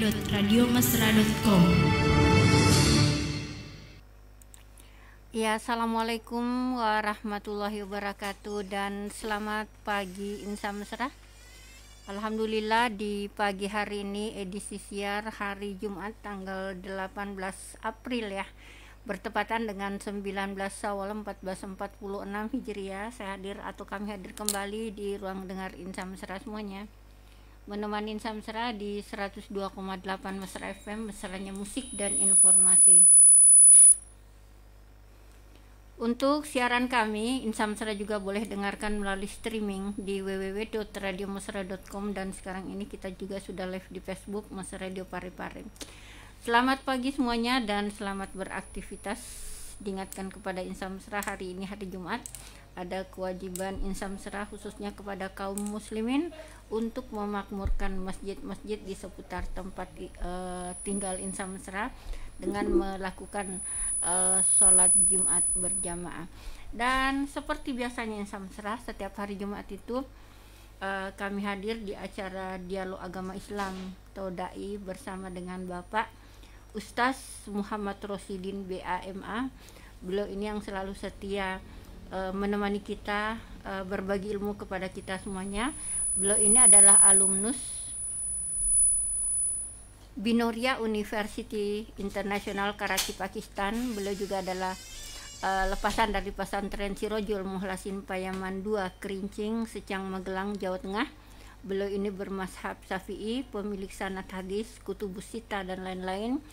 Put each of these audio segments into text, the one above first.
www.radiomesra.com. Ya, assalamualaikum warahmatullahi wabarakatuh dan selamat pagi Insa Mesra. Alhamdulillah di pagi hari ini edisi siar hari Jumat tanggal 18 April ya, bertepatan dengan 19 Syawal 1446 Hijriah. Saya hadir atau kami hadir kembali di ruang dengar Insa Mesra semuanya, menemani Insa Mesra di 102,8 Mesra FM, mesranya musik dan informasi. Untuk siaran kami, Insa Mesra juga boleh dengarkan melalui streaming di www.radiomesra.com, dan sekarang ini kita juga sudah live di Facebook Mesra Radio Parepare. Selamat pagi semuanya dan selamat beraktivitas. Diingatkan kepada Insa Mesra, hari ini hari Jumat, ada kewajiban Insa Mesra khususnya kepada kaum muslimin untuk memakmurkan masjid-masjid di seputar tempat tinggal Insa Mesra dengan melakukan sholat Jumat berjamaah. Dan seperti biasanya Insa Mesra, setiap hari Jumat itu kami hadir di acara Dialog Agama Islam atau DAI bersama dengan Bapak Ustaz Muhammad Rosidin BAMA. Beliau ini yang selalu setia menemani kita, berbagi ilmu kepada kita semuanya. Beliau ini adalah alumnus Binoria University International Karachi, Pakistan. Beliau juga adalah lepasan dari pesantren Sirojul Muhlasin Payaman 2 Kerincing, Secang, Magelang, Jawa Tengah. Beliau ini bermazhab Syafi'i, pemilik sanad hadis, kutubus sita dan lain-lain.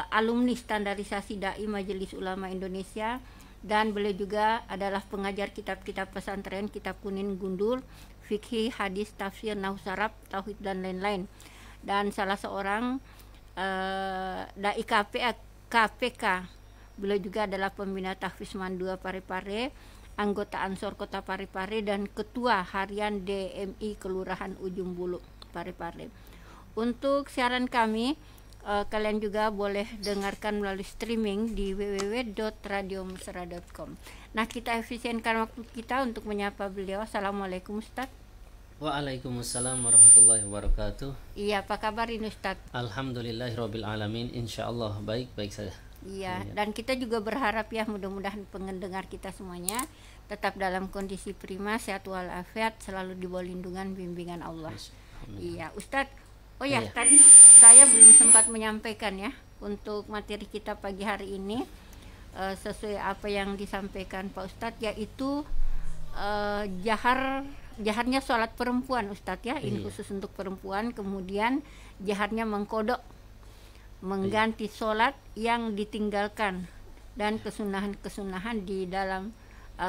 Alumni standarisasi dai Majelis Ulama Indonesia, dan beliau juga adalah pengajar kitab-kitab pesantren, kitab kuning gundul, fikih, hadis, tafsir, nahwu saraf, tauhid dan lain-lain. Dan salah seorang dai KPK. Beliau juga adalah pembina Tahfiz Man 2 Parepare, anggota Ansor Kota Parepare, dan ketua harian DMI Kelurahan Ujung Bulu Parepare. Untuk siaran kami, kalian juga boleh dengarkan melalui streaming di www.radiomesra.com. Nah, kita efisienkan waktu kita untuk menyapa beliau. Assalamualaikum Ustaz. Waalaikumsalam warahmatullahi wabarakatuh. Iya, apa kabar ini Ustaz? Alhamdulillahirabbil alamin. Insyaallah baik-baik saja. Iya, dan kita juga berharap ya, mudah-mudahan pendengar kita semuanya tetap dalam kondisi prima, sehat walafiat, selalu di bawah lindungan bimbingan Allah. Iya, Ustaz. Oh ya, tadi saya belum sempat menyampaikan ya untuk materi kita pagi hari ini, sesuai apa yang disampaikan Pak Ustadz, yaitu jaharnya sholat perempuan Ustadz ya, ini khusus untuk perempuan. Kemudian jaharnya mengkodok, mengganti sholat yang ditinggalkan, dan kesunahan-kesunahan di dalam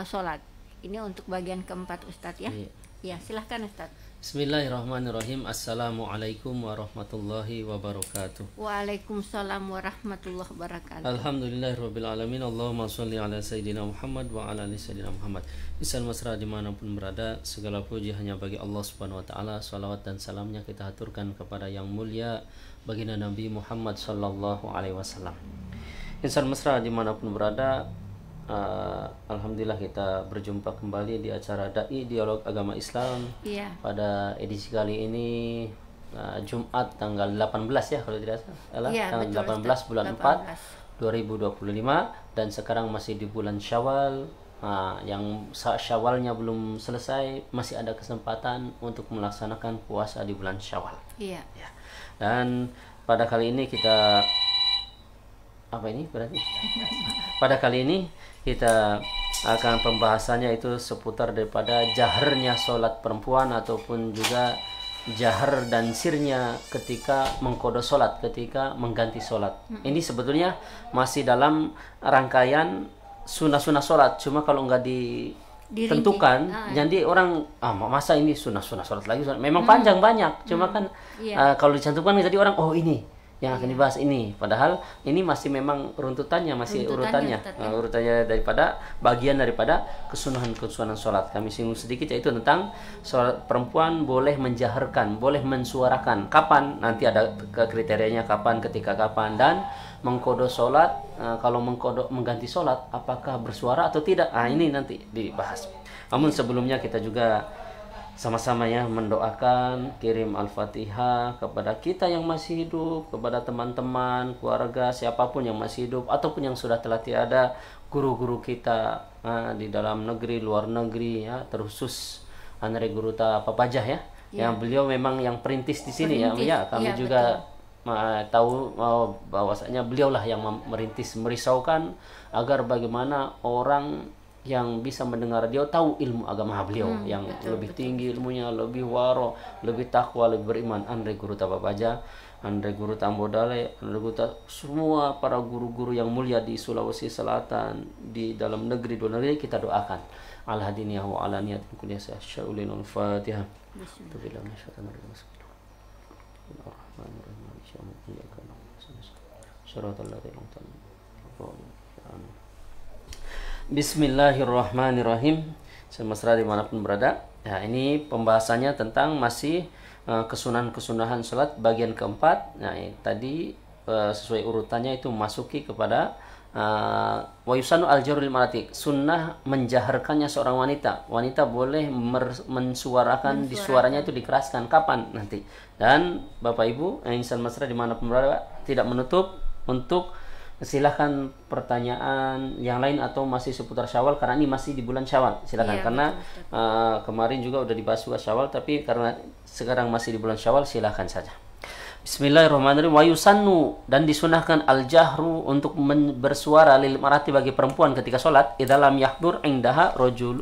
sholat. Ini untuk bagian keempat Ustadz ya. Ya, silahkan Ustadz. Bismillahirrahmanirrahim. Assalamualaikum warahmatullahi wabarakatuh. Waalaikumsalam warahmatullahi wabarakatuh. Alhamdulillahirabbil alamin. Allahumma sholli ala sayyidina Muhammad wa ala ali sayyidina Muhammad. Insan Mesra dimanapun berada, segala puji hanya bagi Allah Subhanahu wa taala. Salawat dan salamnya kita haturkan kepada yang mulia baginda Nabi Muhammad sallallahu alaihi wasallam. Insan Mesra dimanapun berada, alhamdulillah kita berjumpa kembali di acara DAI Dialog Agama Islam. Pada edisi kali ini Jumat tanggal 18 ya kalau tidak salah, tanggal 18 bulan 4 2025, dan sekarang masih di bulan Syawal. Yang Syawalnya belum selesai, masih ada kesempatan untuk melaksanakan puasa di bulan Syawal. Dan pada kali ini kita pada kali ini kita akan pembahasannya itu seputar daripada jaharnya sholat perempuan, ataupun juga jahar dan sirnya ketika mengkodok sholat, ketika mengganti sholat. Ini sebetulnya masih dalam rangkaian sunnah-sunnah sholat, cuma kalau nggak ditentukan, jadi orang masa ini sunnah-sunnah sholat lagi. Memang panjang banyak, cuma kan kalau dicantumkan jadi orang ini yang akan dibahas ini, padahal ini masih memang runtutannya, masih urutannya daripada bagian daripada kesunahan-kesunahan sholat. Kami singgung sedikit, yaitu tentang sholat perempuan boleh menjaharkan, boleh mensuarakan, kapan, nanti ada kriterianya kapan, ketika kapan, dan mengkodok sholat, kalau mengkodok mengganti sholat apakah bersuara atau tidak, ini nanti dibahas. Namun sebelumnya kita juga sama-sama ya mendoakan, kirim Al-Fatihah kepada kita yang masih hidup, kepada teman-teman, keluarga, siapapun yang masih hidup ataupun yang sudah telah tiada, guru-guru kita di dalam negeri, luar negeri ya, terkhusus Andre Guru Ta Papajah ya. Yang beliau memang yang perintis di sini ya. Kami juga tahu bahwasanya beliaulah yang merintis, merisaukan agar bagaimana orang yang bisa mendengar dia tahu ilmu agama beliau yang lebih tinggi ilmunya, lebih waro, lebih takwa, lebih beriman. Andre Guru Ta Papajah, Andre Guru Ta Ambodale, Andre Guru Ta, semua para guru-guru yang mulia di Sulawesi Selatan, di dalam negeri, luar negeri, kita doakan. Al-hadiniyah wa ala niyatin kuliah sya'ulin al-Fatihah. Bismillahirrahmanirrahim. Semesra dimanapun berada. Ya, ini pembahasannya tentang masih kesunahan-kesunahan salat bagian keempat. Nah, tadi sesuai urutannya itu masuki kepada wa yusanu al-jarul marati, sunnah menjaharkannya seorang wanita. Wanita boleh mensuarakan, di suaranya itu dikeraskan kapan nanti. Dan Bapak Ibu insan mesra dimanapun berada, tidak menutup untuk silahkan pertanyaan yang lain atau masih seputar Syawal, karena ini masih di bulan Syawal. Silahkan karena kemarin juga udah dibahas juga Syawal, tapi karena sekarang masih di bulan Syawal, silahkan saja. Bismillahirrahmanirrahim. Wa yusannu, dan disunahkan al-jahru untuk bersuara lil marati bagi perempuan ketika sholat idalam yahdur indaha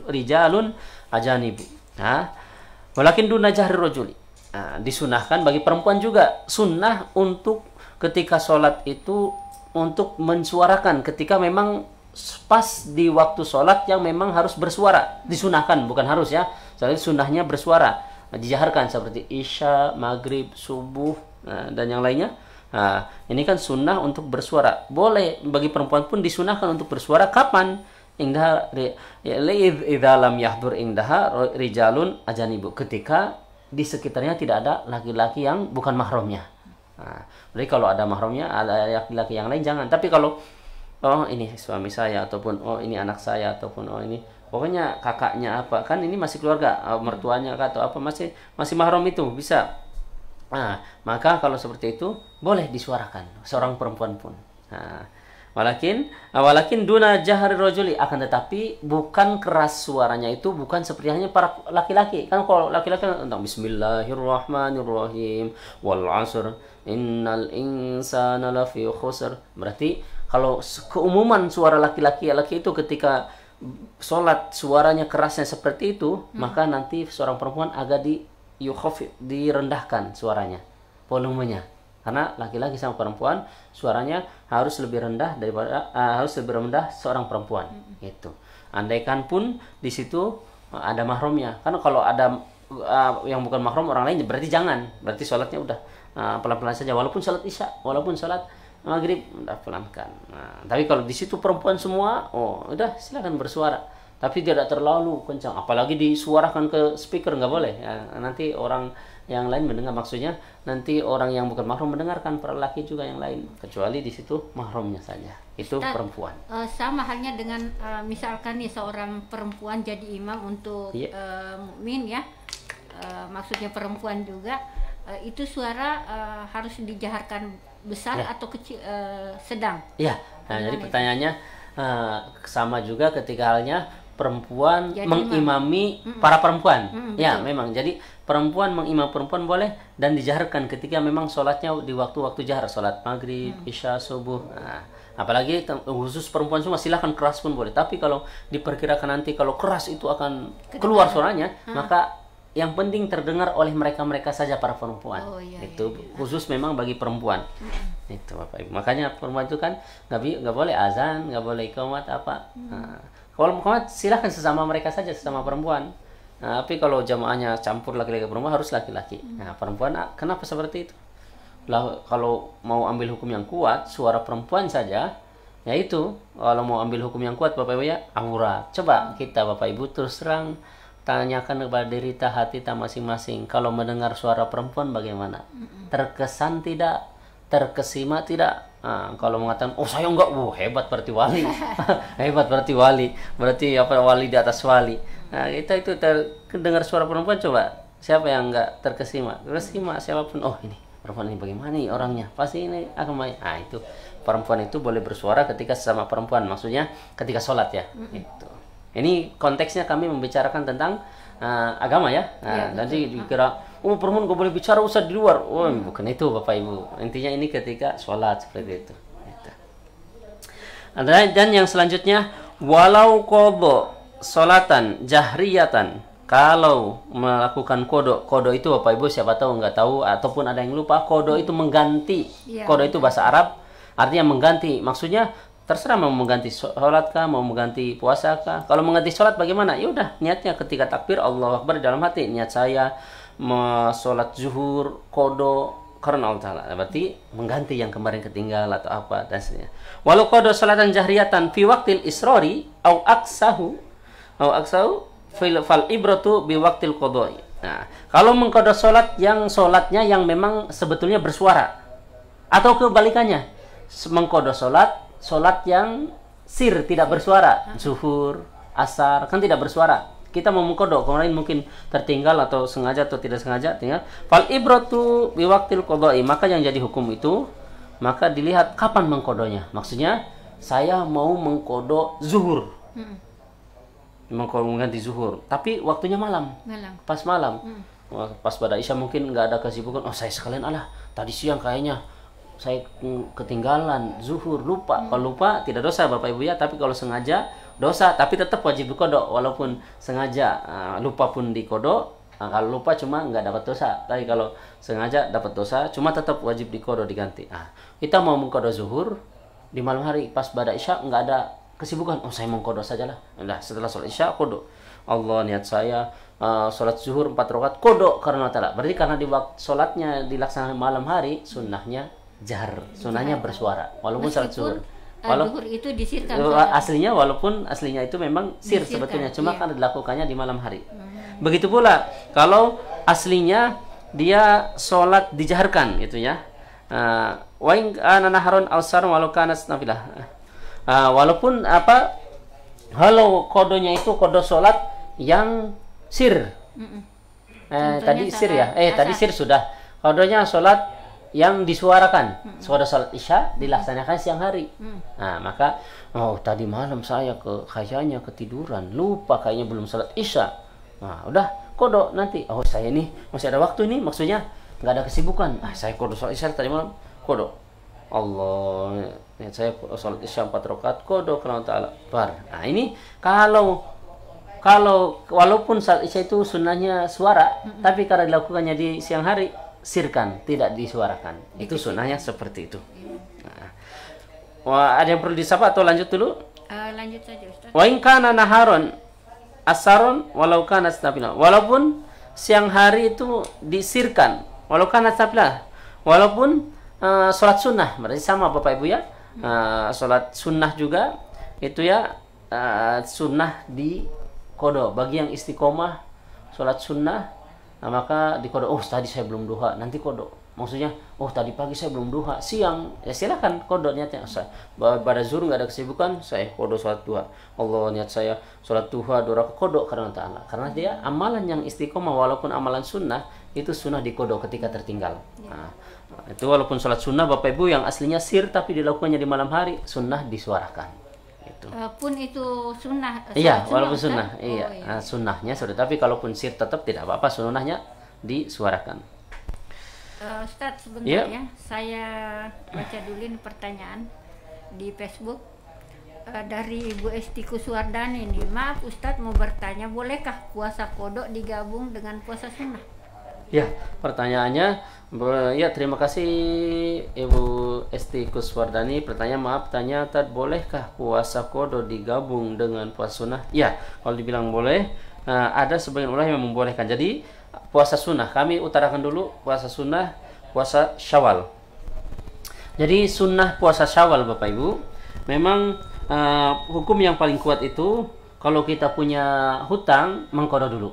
rijalun ajanib. Walakin duna jahri rajuli. Disunahkan bagi perempuan juga sunnah untuk ketika sholat itu untuk mensuarakan ketika memang pas di waktu sholat yang memang harus bersuara. Disunahkan, bukan harus ya. Soalnya sunnahnya bersuara, dijaharkan seperti isya, maghrib, subuh, dan yang lainnya. Ini kan sunnah untuk bersuara. Boleh bagi perempuan pun disunahkan untuk bersuara kapan? Indah idza lam yahdur indaha rijalun ajanibu, ketika di sekitarnya tidak ada laki-laki yang bukan mahramnya. Jadi kalau ada mahramnya, ada laki-laki yang lain jangan. Tapi kalau ini suami saya, ataupun ini anak saya, ataupun ini pokoknya kakaknya apa, kan ini masih keluarga, mertuanya atau apa, masih mahram itu bisa. Maka kalau seperti itu boleh disuarakan seorang perempuan pun. Walakin duna jahri rajuli, akan tetapi bukan keras suaranya itu, bukan seperti hanya para laki-laki. Kan kalau laki-laki tentang bismillahirrahmanirrahim wal 'asr innal insana lafi khusr. Berarti kalau keumuman suara laki-laki itu ketika sholat suaranya kerasnya seperti itu, maka nanti seorang perempuan agak direndahkan suaranya, volumenya. Karena laki-laki sama perempuan suaranya harus lebih rendah daripada seorang perempuan. Gitu. Andaikan pun di situ ada mahramnya. Karena kalau ada yang bukan mahram orang lain, berarti jangan. Berarti sholatnya udah pelan-pelan saja. Walaupun sholat isya, walaupun sholat maghrib, udah pelankan. Tapi kalau di situ perempuan semua, udah silakan bersuara. Tapi tidak terlalu kencang. Apalagi disuarakan ke speaker, nggak boleh. Nanti orang yang lain mendengar, maksudnya nanti orang yang bukan mahram mendengarkan, para laki juga yang lain, kecuali di situ mahramnya saja, itu perempuan. Sama halnya dengan misalkan nih seorang perempuan jadi imam untuk mukmin ya, maksudnya perempuan juga, itu suara harus dijaharkan besar atau kecil, sedang. Jadi pertanyaannya sama juga ketika halnya perempuan jadi mengimami para perempuan. Memang jadi perempuan mengimam perempuan boleh, dan dijaharkan ketika memang sholatnya di waktu-waktu jahar, sholat maghrib, isya, subuh. Apalagi khusus perempuan semua, silahkan keras pun boleh. Tapi kalau diperkirakan nanti kalau keras itu akan keluar suaranya, maka yang penting terdengar oleh mereka saja, para perempuan. Khusus memang bagi perempuan. Itu Bapak Ibu. Makanya perempuan itu kan nggak boleh azan, nggak boleh iqamat apa. Kalau Muhammad silahkan sesama mereka saja, sesama perempuan. Tapi kalau jamaahnya campur laki-laki perempuan, harus laki-laki. Perempuan kenapa seperti itu? Kalau mau ambil hukum yang kuat, suara perempuan saja, yaitu kalau mau ambil hukum yang kuat Bapak Ibu ya, aurat. Coba kita Bapak Ibu terus terang tanyakan kepada diri hati masing-masing. Kalau mendengar suara perempuan bagaimana? Terkesan tidak? Terkesima tidak? Kalau mengatakan saya enggak, hebat berarti wali. Hebat berarti wali. Berarti wali di atas wali. Nah, kita itu dengar suara perempuan, coba siapa yang nggak terkesima? Terkesima siapapun. Oh, ini perempuan ini bagaimana nih orangnya? Pasti ini akan baik. Nah, itu perempuan itu boleh bersuara ketika sesama perempuan, maksudnya ketika sholat ya. Itu. Ini konteksnya kami membicarakan tentang agama ya. Nah, nanti dikira, oh perempuan gak boleh bicara, usah di luar. Oh, bukan itu Bapak Ibu. Intinya ini ketika sholat seperti itu. Dan yang selanjutnya, walau qadha sholatan jahriyatan, kalau melakukan kodo itu Bapak Ibu siapa tahu nggak tahu ataupun ada yang lupa, kodo itu mengganti. Kodo itu bahasa Arab artinya mengganti, maksudnya terserah mau mengganti sholat kah, mau mengganti puasa kah. Kalau mengganti sholat bagaimana? Ya udah, niatnya ketika takbir Allahu Akbar dalam hati, niat saya sholat zuhur kodo karena Allah Ta'ala, berarti mengganti yang kemarin ketinggal atau apa dan sebagainya. Walau kodo sholatan jahriyatan fi waqtil israri au aksahu fal ibratu bi waqtil qodoi. Nah, kalau mengkodo sholatnya yang memang sebetulnya bersuara, atau kebalikannya, mengkodo sholat yang sir tidak bersuara, zuhur, asar kan tidak bersuara. Kita mau mengkodok, kemarin mungkin tertinggal atau sengaja atau tidak sengaja tinggal. Fal ibratu biwaktil qodoi, maka yang jadi hukum itu, maka dilihat kapan mengkodonya. Maksudnya saya mau mengkodok zuhur, mengganti zuhur, tapi waktunya malam. Pas malam, pas pada isya mungkin nggak ada kesibukan. Oh saya sekalian tadi siang kayaknya saya ketinggalan zuhur, lupa. Kalau lupa tidak dosa Bapak Ibu ya, tapi kalau sengaja dosa, tapi tetap wajib dikodok walaupun sengaja. Lupa pun dikodok. Kalau lupa cuma nggak dapat dosa, tapi kalau sengaja dapat dosa, cuma tetap wajib dikodok, diganti. Kita mau mengkodok zuhur di malam hari pas pada isya, nggak ada kesibukan. Oh saya mengkodok sajalah. Nah, setelah sholat isya kodok. Allah, niat saya sholat zuhur 4 rakaat kodok karena Allah Ta'ala. Berarti karena di waktu sholatnya dilaksanakan malam hari, sunnahnya jahar, sunnahnya bersuara walaupun sholat zuhur. Zuhur itu disirkan aslinya, walaupun aslinya itu memang sir sebetulnya, cuma kan dilakukannya di malam hari. Begitu pula kalau aslinya dia sholat dijaharkan gitu ya. Wa in kana naharun aw sar walau kana nafilah. Walaupun kalau kodonya itu kodo sholat yang sir. Tadi sir ya. Tadi sir sudah. Kodonya sholat yang disuarakan, sholat isya dilaksanakan siang hari. Nah, maka tadi malam saya kayaknya ketiduran, lupa kayaknya belum sholat isya. Nah, udah kodok nanti. Oh saya ini masih ada waktu ini, maksudnya nggak ada kesibukan. Saya kodok sholat isya tadi malam, kodok. Allah, saya sholat isya 4 rakaat, kodok karena Ta'ala. Nah ini kalau walaupun sholat isya itu sunnahnya suara, tapi karena dilakukannya di siang hari, sirkan, tidak disuarakan. Itu sunnahnya seperti itu. Ada yang perlu disapa atau lanjut dulu? Lanjut saja Ustaz. Wa in kana naharon asaron walau kana astafila. Walaupun siang hari itu disirkan, walau kana astafila. Walaupun sholat sunnah, berarti sama Bapak Ibu ya. Sholat sunnah juga itu ya, sunnah di kodo. Bagi yang istiqomah sholat sunnah, maka dikodok. Oh tadi saya belum duha, nanti kodok. Maksudnya, oh tadi pagi saya belum duha, siang ya silakan kodok niatnya. Pada zuhur nggak ada kesibukan, saya kodok sholat duha. Allah, niat saya sholat duha 2 rakaat kodok karena Ta'ala. Karena dia amalan yang istiqomah, walaupun amalan sunnah itu sunnah dikodok ketika tertinggal. Itu walaupun sholat sunnah Bapak Ibu yang aslinya sir tapi dilakukannya di malam hari, sunnah disuarakan. Pun itu sunnah. Iya, walaupun sunnah. Iya. Sunnahnya sudah, tapi kalaupun sir tetap tidak apa-apa, sunnahnya disuarakan. Ustadz sebentar ya, saya baca dulu ini pertanyaan di Facebook dari Ibu Esti Kuswardani ini. Maaf Ustadz, mau bertanya, bolehkah puasa kodok digabung dengan puasa sunnah? Ya, pertanyaannya, ya terima kasih Ibu Esti Kuswardani. Pertanyaan, maaf tanya, bolehkah puasa kodo digabung dengan puasa sunnah? Ya, kalau dibilang boleh, ada sebagian ulama yang membolehkan. Jadi puasa sunnah, kami utarakan dulu puasa sunnah, puasa Syawal. Jadi sunnah puasa Syawal Bapak Ibu, memang hukum yang paling kuat itu kalau kita punya hutang, mengkodo dulu.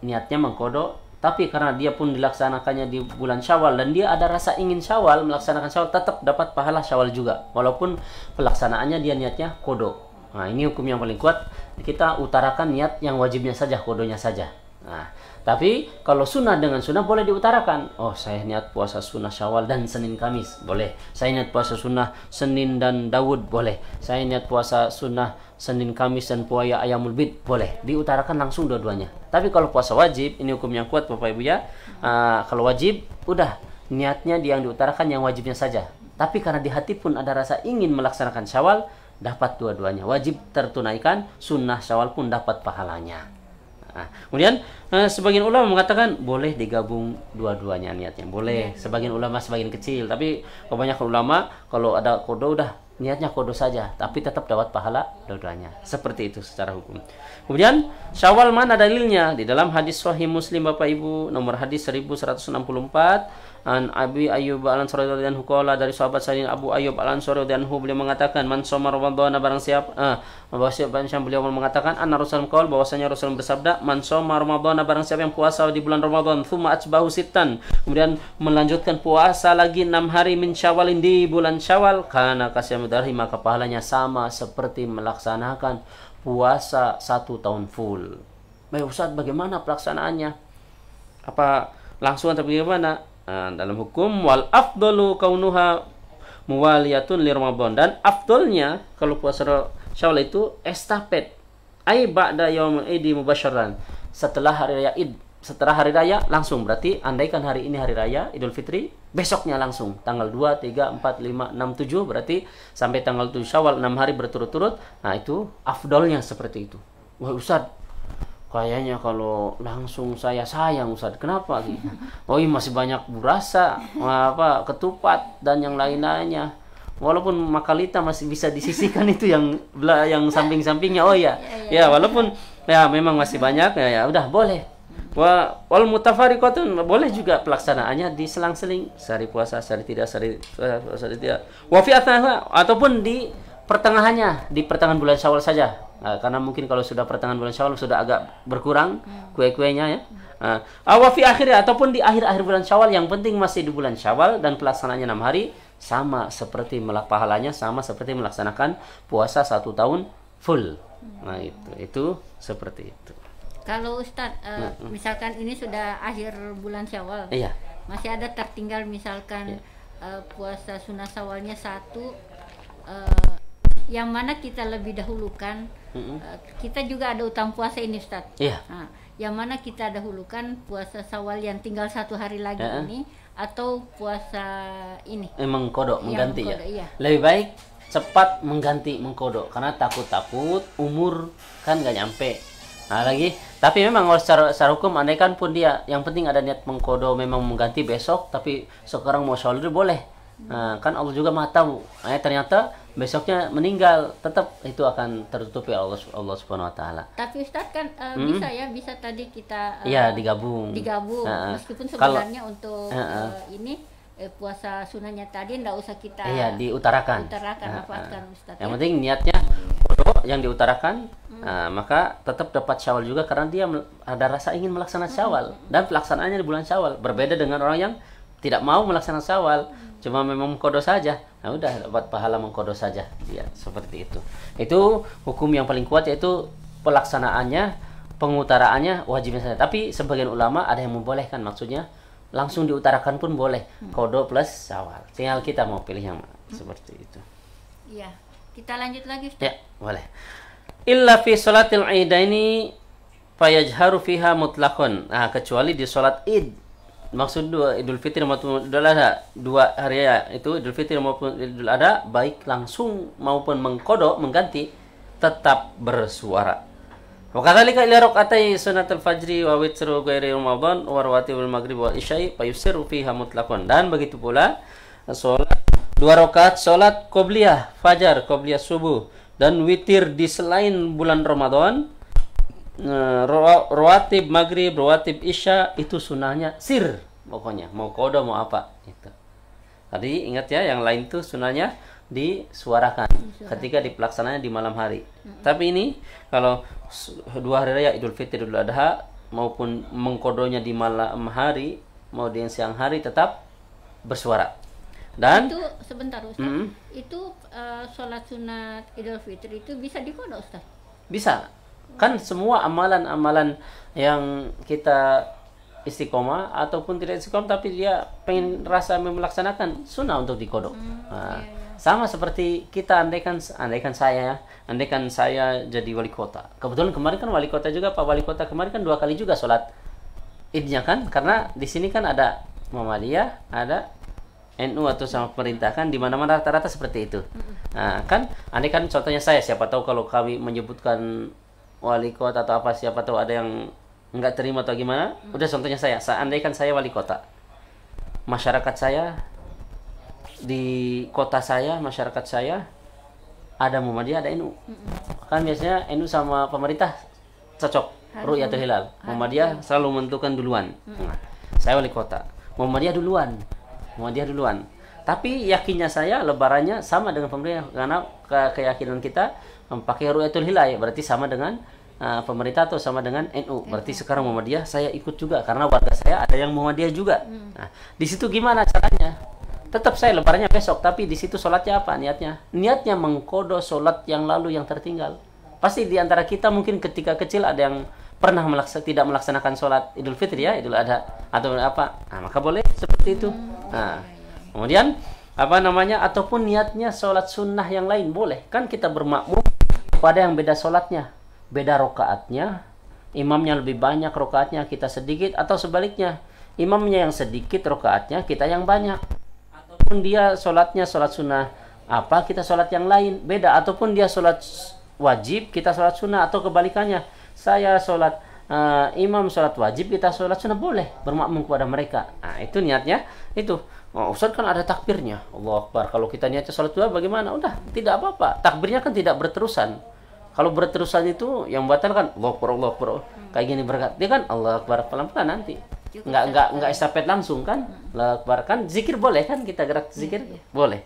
Niatnya mengkodo. Tapi karena dia pun dilaksanakannya di bulan Syawal dan dia ada rasa ingin Syawal, melaksanakan Syawal, tetap dapat pahala Syawal juga. Walaupun pelaksanaannya dia niatnya kodok. Nah, ini hukum yang paling kuat. Kita utarakan niat yang wajibnya saja, kodonya saja. Nah, tapi kalau sunnah dengan sunnah boleh diutarakan. Oh, saya niat puasa sunnah Syawal dan Senin Kamis, boleh. Saya niat puasa sunnah Senin dan Daud, boleh. Saya niat puasa sunnah Senin Kamis dan puaya Ayamul Bid, boleh. Diutarakan langsung dua-duanya. Tapi kalau puasa wajib, ini hukum yang kuat Bapak Ibu ya. Kalau wajib, udah niatnya yang diutarakan yang wajibnya saja. Tapi karena di hati pun ada rasa ingin melaksanakan Syawal, dapat dua-duanya. Wajib tertunaikan, sunnah Syawal pun dapat pahalanya. Nah, kemudian sebagian ulama mengatakan boleh digabung dua-duanya niatnya. Boleh. Sebagian ulama sebagian kecil, tapi kebanyakan ulama kalau ada kodo udah niatnya kodo saja, tapi tetap dapat pahala dua-duanya. Seperti itu secara hukum. Kemudian Syawal mana dalilnya? Di dalam hadis Sahih Muslim Bapak Ibu, nomor hadis 1164, an Abi Ayyub Al-Ansari radhiyallahu anhu qala, dari sahabat sayyidina Abu Ayyub Al-Ansari radhiyallahu anhu, beliau mengatakan, man shoma ramadhana, barang siapa beliau mengatakan anna Rasul qaul, bahwasanya Rasul bersabda, man shoma ramadhana, barang siapa yang puasa di bulan Ramadan, tsumma atbahu sittan, kemudian melanjutkan puasa lagi 6 hari min Syawalin, di bulan Syawal, kana kasyamudari, maka pahalanya sama seperti melaksanakan puasa 1 tahun full. Baik Ustaz, bagaimana pelaksanaannya? Apa langsung atau bagaimana? Dalam hukum wal afdalu kaunuha muwaliyatun li Ramadan, dan afdolnya kalau puasa Syawal itu estafet, ai ba'da yaumil idi mubasyaran, setelah hari raya Id, setelah hari raya langsung. Berarti andaikan hari ini hari raya Idul Fitri, besoknya langsung tanggal 2, 3, 4, 5, 6, 7, berarti sampai tanggal 7 Syawal 6 hari berturut-turut. Nah, itu afdolnya seperti itu. Wah Ustaz, kayaknya kalau langsung saya sayang Ustaz. Kenapa gitu? Oh iya, masih banyak burasa, ketupat dan yang lain-lainnya. Walaupun makalita masih bisa disisihkan itu yang samping-sampingnya. Oh iya. Ya, walaupun ya memang masih banyak, ya udah boleh. Wal mutafariqatun, boleh juga pelaksanaannya di selang-seling, sehari puasa, sehari tidak, sehari tidak. Wa fi ataupun di pertengahannya, di pertengahan bulan Syawal saja. Karena mungkin kalau sudah pertengahan bulan Syawal sudah agak berkurang kue-kuenya ya. Awafi akhirnya, ataupun di akhir-akhir bulan Syawal, yang penting masih di bulan Syawal dan pelaksanaannya 6 hari, sama seperti pahalanya sama seperti melaksanakan puasa 1 tahun full. Nah, itu seperti itu. Kalau Ustadz, misalkan ini sudah akhir bulan Syawal, iya, masih ada tertinggal misalkan puasa sunnah Syawalnya 1, yang mana kita lebih dahulukan. Kita juga ada utang puasa ini Ustadz. Iya. Nah, yang mana kita dahulukan puasa Syawal yang tinggal 1 hari lagi ini, atau puasa ini mengkodok, mengganti ya. Iya. Lebih baik cepat mengganti mengkodok, karena takut umur kan nggak nyampe. Nah lagi, tapi memang secara hukum andaikan pun dia yang penting ada niat mengkodok, memang mengganti besok, tapi sekarang mau Syawal boleh. Nah, kan Allah juga Maha tahu. Ternyata besoknya meninggal, tetap itu akan tertutupi Allah Subhanahu wa taala. Tapi Ustadz kan bisa tadi kita digabung. Meskipun sebenarnya untuk ini puasa sunahnya tadi enggak usah kita diutarakan. Hafalkan Ustadz. Yang penting niatnya kodo yang diutarakan, maka tetap dapat Syawal juga karena dia ada rasa ingin melaksanakan Syawal, dan pelaksanaannya di bulan Syawal. Berbeda dengan orang yang tidak mau melaksanakan Syawal, cuma memang mengkodo saja. Nah, udah dapat pahala mengkodo saja. Ya, seperti itu. Itu hukum yang paling kuat, yaitu pelaksanaannya, pengutaraannya wajibnya saja. Tapi sebagian ulama ada yang membolehkan, maksudnya langsung diutarakan pun boleh. Kodo plus Syawal. Tinggal kita mau pilih yang mana. Seperti itu. Iya. Kita lanjut lagi Ustaz. Ya, boleh. Illa fi sholatil idaini fayajharu fiha mutlaqan. Nah, kecuali di sholat Id. Maksud Idul Fitri maupun Idul Adha, 2 hari ya, itu Idul Fitri maupun Idul Adha, baik langsung maupun mengkodok, mengganti, tetap bersuara. Wa kadzalika ila raqatai sunatul fajri wa witru ghairi Ramadan wa rawatibul maghrib wal isya'i fayusiru fiha mutlaqan. Dan begitu pula salat 2 rakaat salat qobliyah fajar, qobliyah subuh, dan witir di selain bulan Ramadan, rawatib maghrib, rawatib isya, itu sunahnya sir, pokoknya mau kodo mau apa itu. Tadi ingat ya, yang lain tuh sunahnya disuarakan ketika dipelaksananya di malam hari. Tapi ini kalau 2 hari raya Idul Fitri, Idul Adha, maupun mengkodonya di malam hari mau di siang hari, tetap bersuara. Dan itu sebentar Ustaz, itu sholat sunat Idul Fitri itu bisa dikodok Ustaz? bisa kan semua amalan-amalan yang kita istiqomah ataupun tidak istiqomah tapi dia pengen rasa melaksanakan sunnah untuk dikodok. Nah, sama seperti kita andaikan saya jadi wali kota. Kebetulan kemarin kan wali kota juga, Pak Wali Kota kemarin kan 2 kali juga sholat idnya kan, karena di sini kan ada Muhammadiyah, ada NU atau sama pemerintah kan, di mana-mana rata-rata seperti itu. Nah, kan andaikan contohnya saya, siapa tahu kalau kami menyebutkan wali kota atau apa, siapa tahu ada yang nggak terima atau gimana, udah contohnya saya andaikan saya wali kota, masyarakat saya di kota saya, masyarakat saya ada Muhammadiyah, ada NU. Kan biasanya NU sama pemerintah cocok, ru'yatul hilal. Muhammadiyah selalu menentukan duluan. Nah, saya wali kota, Muhammadiyah duluan. Tapi yakinnya saya lebarannya sama dengan pemerintah, karena keyakinan kita memakai ru'yatul hilal, berarti sama dengan pemerintah atau sama dengan NU. Berarti sekarang Muhammadiyah saya ikut juga karena warga saya ada yang Muhammadiyah juga. Nah, di situ gimana caranya? Tetap saya lebarannya besok, tapi di situ sholatnya apa niatnya? Niatnya mengkodo sholat yang lalu yang tertinggal. Pasti di antara kita mungkin ketika kecil ada yang pernah tidak melaksanakan sholat Idul Fitri ya, Idul Adha atau apa. Nah, maka boleh seperti itu. Nah, kemudian apa namanya? Ataupun niatnya sholat sunnah yang lain boleh. Kan kita bermakmum kepada yang beda sholatnya, beda rokaatnya, imamnya lebih banyak rokaatnya, kita sedikit, atau sebaliknya imamnya yang sedikit rokaatnya, kita yang banyak. Ataupun dia sholatnya sholat sunnah apa, kita sholat yang lain beda, ataupun dia sholat wajib, kita sholat sunnah, atau kebalikannya, saya sholat imam sholat wajib, kita sholat sunnah, boleh bermakmum kepada mereka. Nah, itu niatnya itu. Ustaz kan ada takbirnya, Allahu Akbar. Kalau kita niatnya sholat dua bagaimana? Udah, tidak apa-apa. Takbirnya kan tidak berterusan. Kalau berterusan itu yang batalkan Allahu Akbar, Allahu Akbar. Kayak gini berkat. Dia kan Allahu Akbar pelan-pelan nanti. Enggak estafet langsung kan? Allahu Akbar kan zikir boleh kan, kita gerak zikir boleh.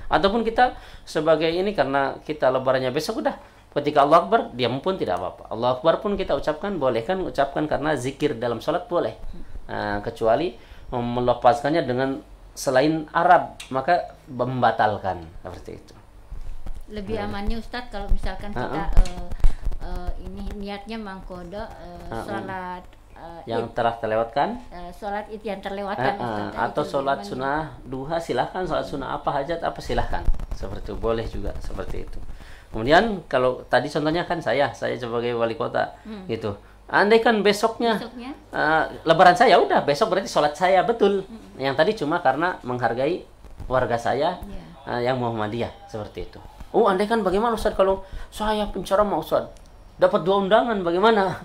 Ataupun kita sebagai ini karena kita lebarannya besok, udah ketika Allahu Akbar diam pun tidak apa-apa. Allahu Akbar pun kita ucapkan boleh kan, ucapkan karena zikir dalam sholat boleh. Kecuali melepaskannya dengan selain Arab maka membatalkan, seperti itu. Lebih amannya Ustadz kalau misalkan kita ini niatnya mengkodo sholat yang telah terlewatkan, sholat itu yang terlewatkan atau sholat sunnah duha silahkan, sholat sunnah apa hajat apa silahkan, seperti itu boleh juga seperti itu. Kemudian kalau tadi contohnya kan saya sebagai wali kota gitu, andaikan besoknya lebaran saya, udah besok berarti sholat saya betul. Yang tadi cuma karena menghargai warga saya yang Muhammadiyah, seperti itu. Andaikan bagaimana Ustaz kalau saya penceramah Ustaz dapat 2 undangan bagaimana?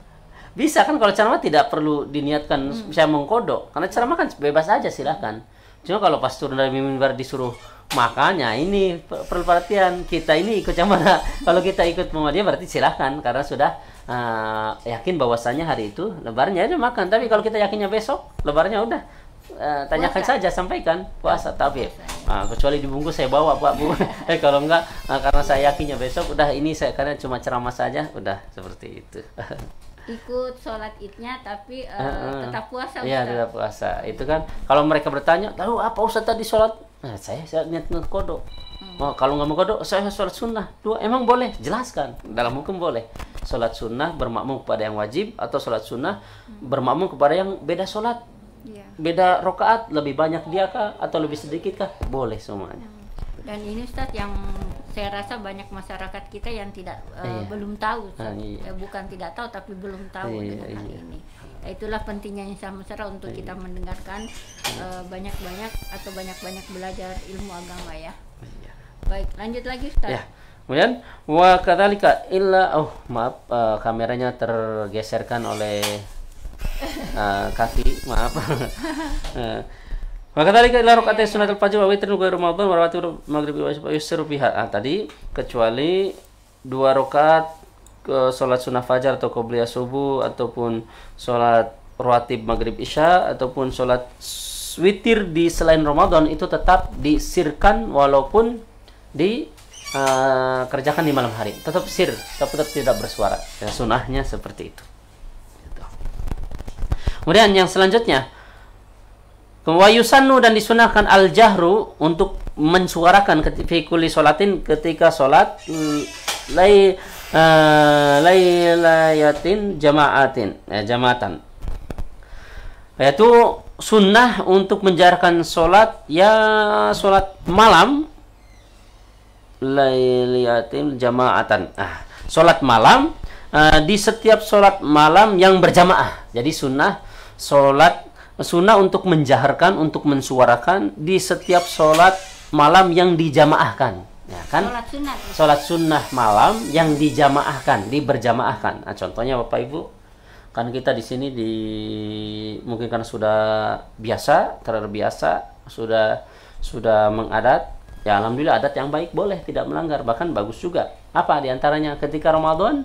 Bisa kan, kalau ceramah tidak perlu diniatkan saya mengkodok, karena ceramah kan bebas aja silahkan. Cuma kalau pas turun dari mimbar disuruh makanya ini perlu perhatian, kita ini ikut yang mana. Kalau kita ikut Muhammadiyah berarti silahkan, karena sudah yakin bahwasannya hari itu lebarannya ada makan. Tapi kalau kita yakinnya besok lebarannya, udah tanyakan saja, sampaikan puasa. Tapi kecuali dibungkus saya bawa Pak Bu. Kalau enggak karena saya yakinnya besok, udah ini saya karena cuma ceramah saja, udah seperti itu. Ikut sholat idnya tapi tetap puasa. Iya, tetap puasa. Itu kan kalau mereka bertanya, lalu apa Ustaz tadi sholat? Saya niat kodok. Kalau nggak mau kodok, saya sholat sunnah 2. Emang boleh? Jelaskan. Dalam hukum boleh. Sholat sunnah bermakmum kepada yang wajib, atau sholat sunnah bermakmum kepada yang beda sholat. Beda rokaat, lebih banyak dia kah atau lebih sedikit kah? Boleh semuanya. Dan ini Ustadz yang saya rasa banyak masyarakat kita yang tidak belum tahu, bukan tidak tahu tapi belum tahu dengan hal ini. Itulah pentingnya Insan Mesra untuk kita mendengarkan banyak-banyak atau banyak-banyak belajar ilmu agama ya. Baik, lanjut lagi Ustadz. Kemudian wa kadzalika illa maaf, kameranya tergeserkan oleh kaki, maaf. Maka tadi ila rakaat sunnatul fajr wa witrun ghairu Ramadan wa rawatib maghrib wa yusru fiha. Tadi kecuali 2 rakaat salat sunnah fajar atau qobliyah subuh, ataupun salat rawatib maghrib isya, ataupun salat witir di selain Ramadan, itu tetap disirkan walaupun kerjakan di malam hari. Tetap sir, tetap tidak bersuara. Ya, sunnahnya seperti itu. Kemudian yang selanjutnya, Wa yusannu, dan disunahkan al-jahru, untuk mensuarakan fi kulli sholatin, ketika sholat lailatin jamaatan, yaitu sunnah untuk menjaharkan sholat malam, lailatin jamaatan, sholat malam, di setiap sholat malam yang berjamaah. Jadi sunnah untuk menjaharkan, untuk mensuarakan di setiap sholat malam yang dijamaahkan, ya kan? Sholat sunnah malam yang dijamaahkan, berjamaahkan. Nah, contohnya Bapak Ibu, kan kita di sini mungkin karena sudah terbiasa, sudah mengadat, ya alhamdulillah, adat yang baik, boleh, tidak melanggar, bahkan bagus juga. Apa diantaranya? Ketika Ramadan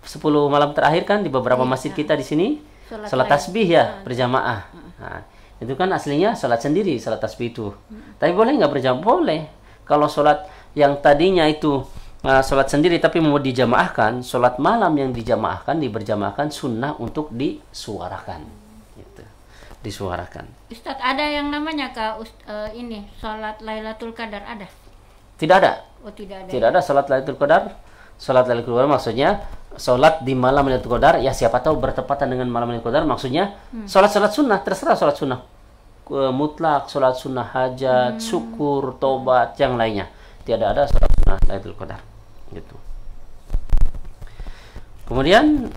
10 malam terakhir kan di beberapa masjid kita di sini salat tasbih ya berjamaah. Nah, itu kan aslinya salat sendiri, salat tasbih itu. Tapi boleh nggak berjamaah? Boleh. Kalau salat yang tadinya itu salat sendiri tapi mau dijamaahkan, salat malam yang dijamaahkan, berjamaahkan, sunnah untuk disuarakan. Gitu. Disuarakan. Ustadz, ada yang namanya ini salat Lailatul Qadar, ada? Tidak ada. Oh, tidak ada. Tidak ada salat Lailatul Qadar. Salat Lailatul Qadar maksudnya salat di malam Lailatul Qadar, ya siapa tahu bertepatan dengan malam Lailatul Qadar, maksudnya salat sunnah, terserah salat sunnah mutlak, salat sunnah hajat, syukur, tobat, yang lainnya. Tidak ada salat sunnah Lailatul Qadar. Gitu. Kemudian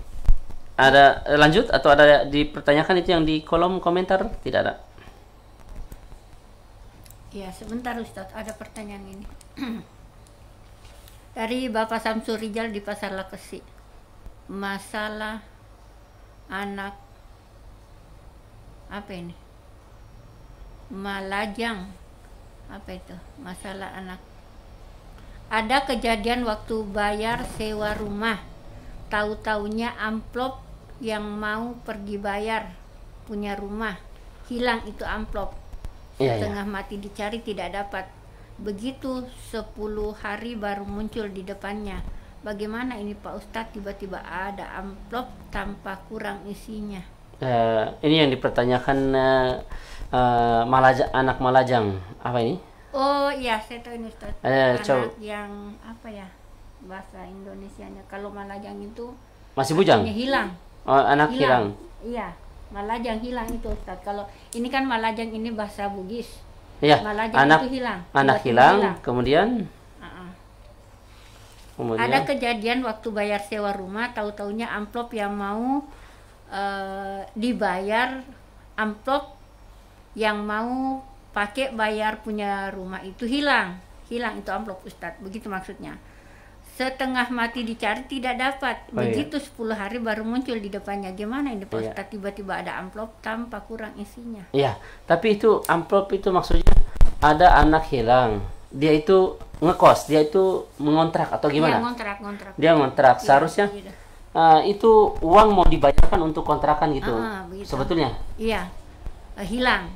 ada lanjut atau ada dipertanyakan itu yang di kolom komentar? Tidak ada. Ya, sebentar Ustadz, ada pertanyaan ini. Dari Bapak Samsul Rijal di Pasar Lekesi. Masalah anak apa ini? Malajang. Apa itu? Masalah anak. Ada kejadian waktu bayar sewa rumah, tahu-taunya amplop yang mau pergi bayar punya rumah hilang, itu amplop. Setengah mati dicari tidak dapat. Begitu 10 hari baru muncul di depannya. Bagaimana ini Pak Ustadz, tiba-tiba ada amplop tanpa kurang isinya? Ini yang dipertanyakan anak malajang. Apa ini? Oh iya, saya tahu ini Ustadz. Anak yang apa ya bahasa Indonesianya? Kalau malajang itu masih bujang? Hilang. Oh, anak hilang. Iya, malajang hilang itu Ustadz. Kalau ini kan malajang, ini bahasa Bugis. Iya, malajang itu hilang. Anak hilang. Kemudian ada kejadian waktu bayar sewa rumah, tahu-taunya amplop yang mau dibayar, amplop yang mau pakai bayar punya rumah itu hilang itu amplop Ustadz, begitu maksudnya. Setengah mati dicari tidak dapat. Begitu 10 hari baru muncul di depannya. Gimana ini Pak Ustadz, tiba-tiba ada amplop tanpa kurang isinya? Iya, tapi itu amplop itu maksudnya ada anak hilang, dia itu ngekos, dia itu mengontrak atau gimana? Iya, ngontrak. Dia ngontrak, seharusnya itu uang mau dibayarkan untuk kontrakan gitu. Sebetulnya? Iya, hilang.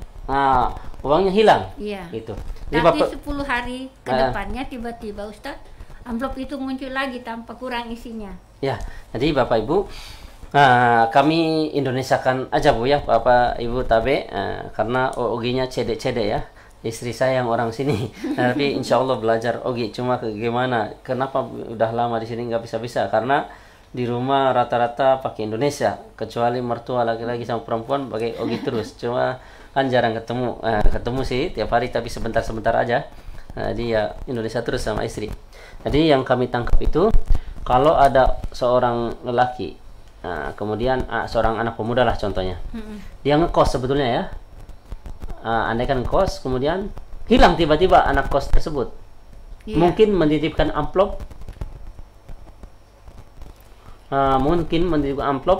Uangnya hilang. Iya. Gitu. Nanti 10 hari ke depannya tiba-tiba Ustadz, amplop itu muncul lagi tanpa kurang isinya. Ya, jadi Bapak Ibu, kami Indonesiakan aja Bu ya, Bapak Ibu Tabe, karena OG-nya cedek-cedek ya. Istri saya yang orang sini, tapi insya Allah belajar Ogi. Cuma gimana? Kenapa udah lama di sini nggak bisa-bisa? Karena di rumah rata-rata pakai Indonesia, kecuali mertua laki-laki sama perempuan pakai Ogi terus. Cuma kan jarang ketemu sih tiap hari, tapi sebentar-sebentar aja. Jadi ya Indonesia terus sama istri. Jadi yang kami tangkap itu, kalau ada seorang lelaki, kemudian seorang anak pemuda lah contohnya, dia ngekos sebetulnya ya. Andaikan kos, kemudian hilang tiba-tiba anak kos tersebut, mungkin menitipkan amplop,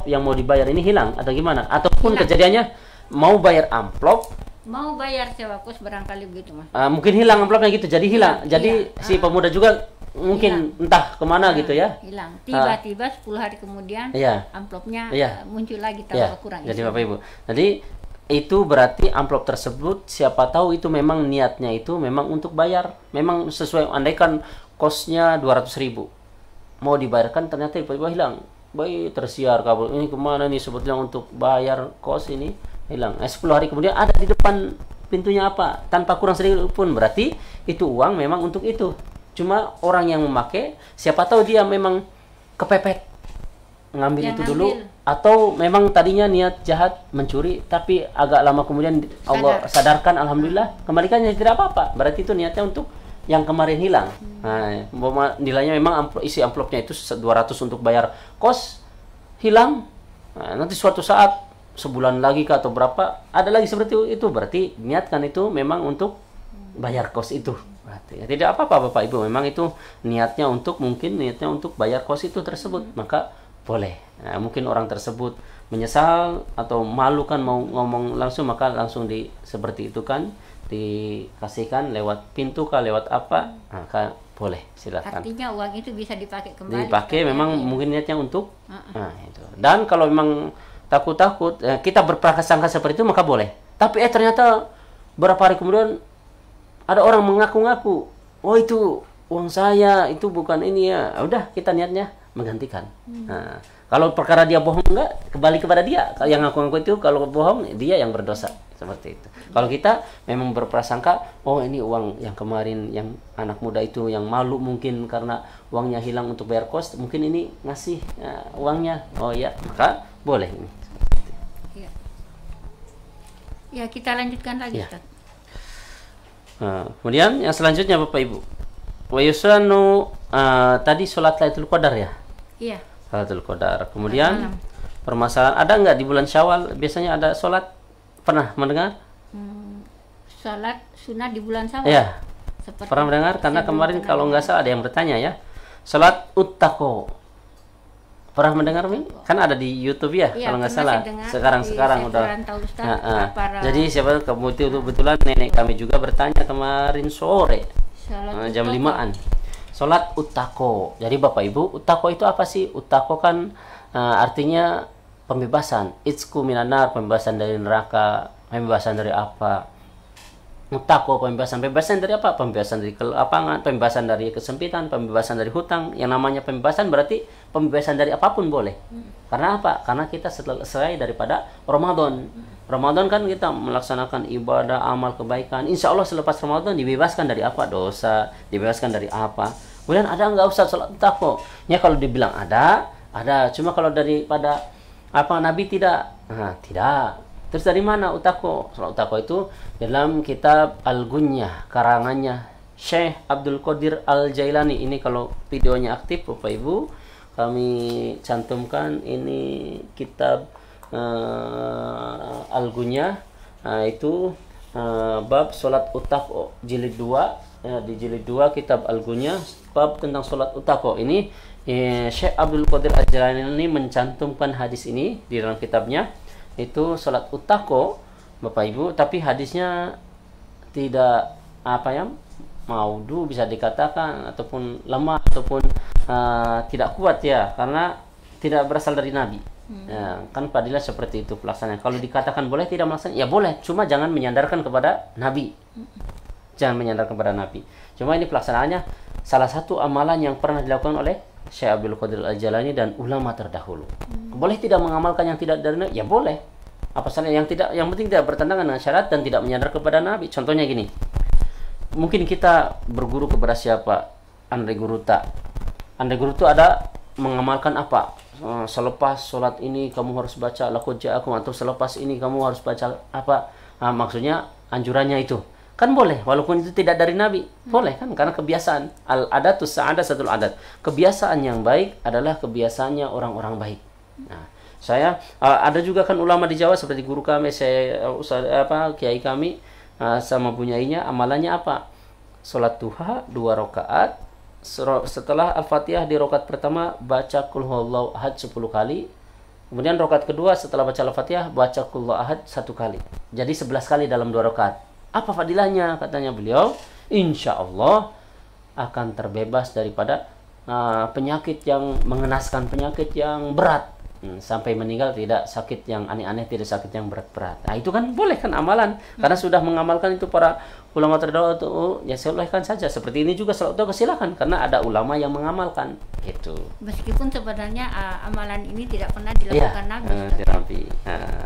yang mau dibayar ini hilang atau gimana, ataupun kejadiannya mau bayar amplop, mau bayar sewa kos barangkali begitu Mas. Mungkin hilang amplopnya gitu, jadi hilang. Jadi si pemuda juga mungkin entah kemana gitu ya, hilang tiba-tiba 10 hari kemudian amplopnya muncul lagi tanpa kurang. Jadi Bapak Ibu, jadi itu berarti amplop tersebut siapa tahu itu memang niatnya itu memang untuk bayar, memang sesuai. Andaikan kosnya 200.000 mau dibayarkan, ternyata tiba-tiba hilang, baik tersiar kabel ini kemana nih, sebetulnya untuk bayar kos ini hilang. 10 hari kemudian ada di depan pintunya apa, tanpa kurang sedikit pun, berarti itu uang memang untuk itu. Cuma orang yang memakai, siapa tahu dia memang kepepet ngambil Yang itu dulu, ngambil. atau memang tadinya niat jahat mencuri, tapi agak lama kemudian Allah sadarkan, alhamdulillah kembalikannya, tidak apa-apa. Berarti itu niatnya untuk yang kemarin hilang. Nah, nilainya memang isi amplopnya itu 200 untuk bayar kos, hilang. Nah, nanti suatu saat sebulan lagi atau berapa ada lagi seperti itu, berarti niatkan itu memang untuk bayar kos itu. Berarti, ya, tidak apa-apa Bapak Ibu, memang itu niatnya untuk, mungkin niatnya untuk bayar kos itu tersebut, maka boleh. Nah, mungkin orang tersebut menyesal atau malu kan mau ngomong langsung, maka langsung seperti itu kan, dikasihkan lewat pintu kah, lewat apa, maka boleh, silakan. Artinya uang itu bisa dipakai kembali. Dipakai memang mungkin niatnya untuk nah, itu. Dan kalau memang takut-takut kita berprasangka seperti itu, maka boleh. Tapi ternyata beberapa hari kemudian ada orang mengaku-ngaku, oh itu uang saya, itu bukan ini ya. Udah, kita niatnya menggantikan. Nah, kalau perkara dia bohong, enggak, kembali kepada dia. Kalau yang ngaku-ngaku itu, kalau bohong, dia yang berdosa. Seperti itu. Kalau kita memang berprasangka, oh ini uang yang kemarin, yang anak muda itu yang malu mungkin karena uangnya hilang untuk bayar kos, mungkin ini ngasih uangnya. Oh ya, maka boleh ini. Ya, ya kita lanjutkan lagi. Ya. Nah, kemudian yang selanjutnya Bapak Ibu, wa yusanu tadi sholat Lailatul Qadar ya. Iya. Lailatul Qadar. Kemudian permasalahan, ada nggak di bulan Syawal biasanya ada sholat? Pernah mendengar? Sholat sunnah di bulan Syawal. Ya. Seperti Pernah mendengar? Karena kemarin kalau nggak salah ada yang bertanya ya. Sholat uttaqo. Pernah mendengar Mi? Kan ada di YouTube ya, kalau nggak salah. Sekarang udah. Jadi siapa kebetulan nenek kami juga bertanya kemarin sore. Jam 5-an. Sholat uttaqo. Jadi Bapak Ibu, uttaqo itu apa sih? Uttaqo kan artinya pembebasan. Itsku minanar, pembebasan dari neraka. Pembebasan dari apa? Uttaqo, pembebasan dari apa? Pembebasan dari kelapangan, pembebasan dari kesempitan, pembebasan dari hutang. Yang namanya pembebasan berarti pembebasan dari apapun boleh. Karena apa? Karena kita selesai daripada Ramadan. Ramadan kan kita melaksanakan ibadah, amal kebaikan. Insya Allah selepas Ramadan dibebaskan dari apa? Dosa, dibebaskan dari apa? Kemudian ada nggak usah sholat uttaqo? Ya kalau dibilang ada. Cuma kalau daripada apa Nabi tidak? Tidak. Terus dari mana uttaqo? Sholat uttaqo itu dalam kitab Al-Gunyah, karangannya Syekh Abdul Qadir Al-Jailani. Ini kalau videonya aktif Bapak Ibu, kami cantumkan ini kitab Al-Gunyah. Itu bab sholat uttaqo jilid 2. Di jilid 2 kitab Al-Gunyah, bab tentang sholat uttaqo. Ini Syekh Abdul Qadir Al-Jailani ini mencantumkan hadis ini di dalam kitabnya. Itu sholat uttaqo Bapak Ibu, tapi hadisnya tidak maudhu bisa dikatakan, ataupun lemah, ataupun tidak kuat ya, karena tidak berasal dari Nabi. Ya, kan padilah seperti itu pelaksanaan. Kalau dikatakan boleh tidak melaksanakan, ya boleh, cuma jangan menyandarkan kepada Nabi. Jangan menyandarkan kepada Nabi. Cuma ini pelaksanaannya salah satu amalan yang pernah dilakukan oleh Syekh Abdul Qadir Al-Jalani dan ulama terdahulu. Boleh tidak mengamalkan yang tidak dari Nabi? Ya boleh. Apa salah yang penting tidak bertentangan dengan syariat dan tidak menyandar kepada Nabi. Contohnya gini. Mungkin kita berguru kepada siapa? Andai guru itu ada mengamalkan apa? Selepas sholat ini kamu harus baca laqad ja'akum, atau selepas ini kamu harus baca apa? Maksudnya anjurannya itu. Kan boleh, walaupun itu tidak dari Nabi. Boleh kan, karena kebiasaan. Al-adatus sa'adatul adat. Kebiasaan yang baik adalah kebiasaannya orang-orang baik. Nah, saya ada juga kan ulama di Jawa seperti guru kami, kiai kami sama bunyainya, amalannya apa? Salat duha 2 rakaat. Setelah Al-Fatihah di rakaat pertama baca qul huwallahu ahad 10 kali. Kemudian rakaat kedua setelah baca Al-Fatihah baca qul huwallahu ahad 1 kali. Jadi 11 kali dalam 2 rakaat. Apa fadilahnya? Katanya beliau, insya Allah akan terbebas daripada penyakit yang mengenaskan, penyakit yang berat. sampai meninggal tidak sakit yang aneh-aneh, tidak sakit yang berat-berat. Nah, itu kan boleh kan amalan, karena sudah mengamalkan itu para ulama terdahulu itu, ya silahkan saja. Seperti ini juga salat duha silakan, karena ada ulama yang mengamalkan gitu. Meskipun sebenarnya amalan ini tidak pernah dilakukan Nabi. Nabi.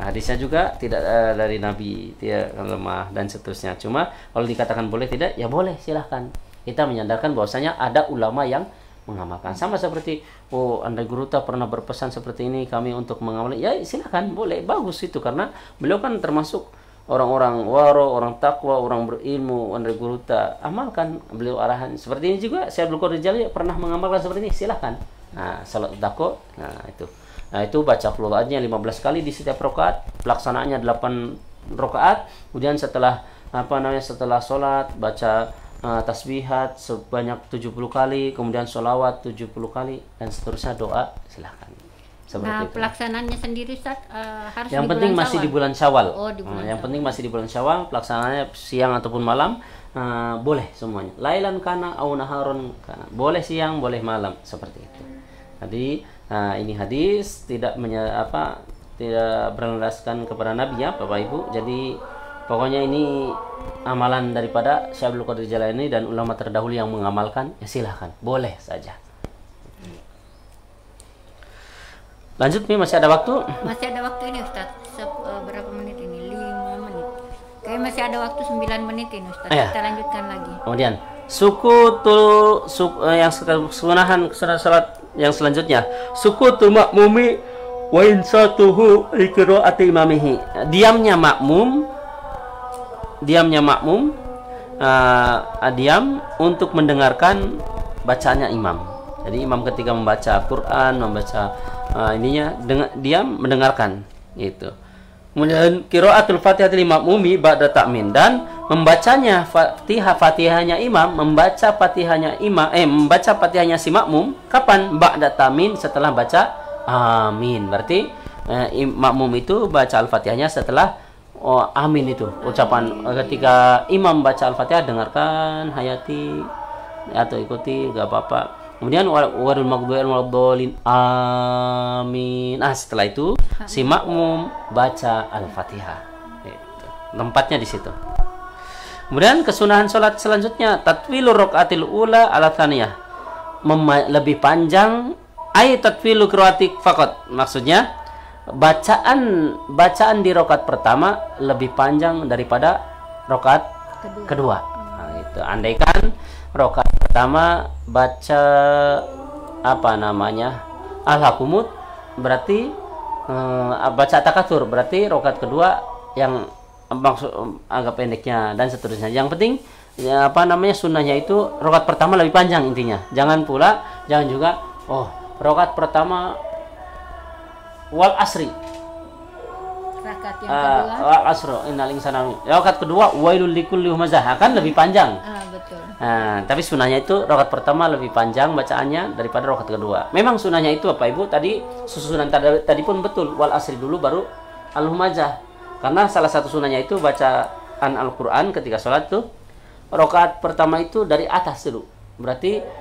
Hadisnya juga tidak dari Nabi, tidak lemah dan seterusnya. Cuma kalau dikatakan boleh tidak, ya boleh silahkan. Kita menyandarkan bahwasanya ada ulama yang mengamalkan, sama seperti Andai Guruta pernah berpesan seperti ini, kami untuk mengamalkan, ya silakan, boleh, bagus itu, karena beliau kan termasuk orang-orang waro, orang takwa, orang berilmu. Andai Guruta amalkan, beliau arahan seperti ini juga. Syekh Abdul Qadir Jalil pernah mengamalkan seperti ini, silakan. Nah, salat dako, nah itu baca qul'adnya 15 kali di setiap rakaat, pelaksanaannya 8 rakaat. Kemudian setelah setelah sholat baca tasbihat sebanyak 70 kali, kemudian sholawat 70 kali, dan seterusnya doa, silahkan. Nah, pelaksanaannya sendiri Ustaz, harus yang di penting bulan masih Syawal. di bulan Syawal. Yang penting masih di bulan Syawal, pelaksanaannya siang ataupun malam, boleh semuanya. Lailan kana au naharun kana. Boleh siang, boleh malam, seperti itu. Jadi ini hadis tidak tidak berlandaskan kepada Nabi ya, Bapak Ibu. Jadi pokoknya ini amalan daripada Syekh Abdul Qadir Jailani dan ulama terdahulu yang mengamalkan, ya silahkan, boleh saja. Lanjut nih, masih ada waktu? Masih ada waktu ini Ustaz. Berapa menit ini? 5 menit. Kayak masih ada waktu 9 menit ini Ustaz. Kita lanjutkan lagi. Kemudian yang sunahan salat yang selanjutnya, sukutul makmumi wa insatuhu liqiraati imamihi. Diamnya makmum diam untuk mendengarkan bacaannya imam. Jadi imam ketika membaca Quran, membaca diam mendengarkan itu. Kemudian qiraatul Fatihah lil makmumi ba'da ta'min, dan membacanya Fatihahnya imam, membaca Fatihahnya si makmum kapan? Ba'da ta'min, setelah baca amin. Berarti makmum itu baca Al-Fatihahnya setelah amin itu ucapan. Ketika imam baca Al-Fatihah, dengarkan, hayati atau ikuti, gak apa-apa. Kemudian warul maghdubi alaihim amin. Setelah itu si makmum baca Al-Fatihah. Tempatnya di situ. Kemudian kesunahan salat selanjutnya, tatwilur rakaatil ula ala tsaniyah. Lebih panjang, tatwilu qiraatik faqat. Maksudnya bacaan di rakaat pertama lebih panjang daripada rakaat kedua. Itu andaikan rakaat pertama baca al-hakumut, berarti baca takatsur, berarti rakaat kedua yang maksud agak pendeknya, dan seterusnya. Yang penting sunnahnya itu rakaat pertama lebih panjang intinya. Jangan juga rakaat pertama wal asri, rakaat yang kedua wal asro innal insana, rakaat kedua wailul likulli humazah, akan lebih panjang. Betul. Tapi sunahnya itu rakaat pertama lebih panjang bacaannya daripada rakaat kedua. Memang sunahnya itu Bapak Ibu, tadi susunan tadi pun betul, wal asri dulu baru al humazah, karena salah satu sunahnya itu bacaan Al-Quran ketika sholat tuh rakaat pertama itu dari atas dulu, berarti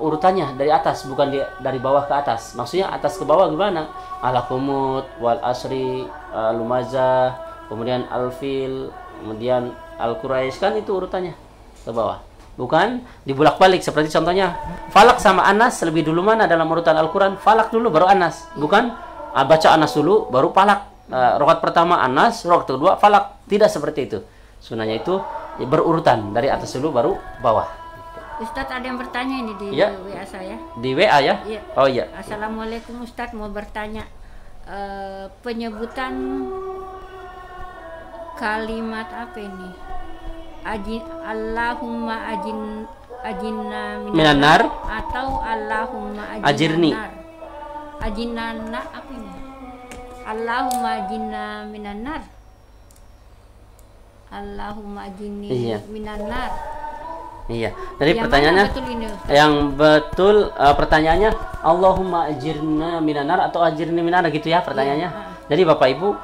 urutannya dari atas, bukan dari bawah ke atas. Maksudnya atas ke bawah gimana? Al-Qumut, wal asri, al-lumazah, kemudian al-fil, kemudian al-quraish, kan itu urutannya ke bawah. Bukan dibulak-balik seperti contohnya Falak sama Anas, lebih dulu mana dalam urutan Al-Quran? Falak dulu baru Anas. Bukan baca Anas dulu baru Falak. Rakaat pertama Anas, rakaat kedua Falak. Tidak seperti itu. Sunahnya itu berurutan, dari atas dulu baru bawah. Ustadz, ada yang bertanya ini di ya. WA saya. Di WA ya? Iya. Oh iya. Assalamualaikum Ustadz, mau bertanya penyebutan kalimat apa ini? Allahumma ajinna minanar atau Allahumma ajirni. Ajinna apa ini? Allahumma ajinna minanar. Allahumma ajinni minanar. Iya. Jadi pertanyaannya yang betul pertanyaannya Allahumma ajirna minanar atau ajirni minanar gitu ya pertanyaannya. Jadi Bapak Ibu,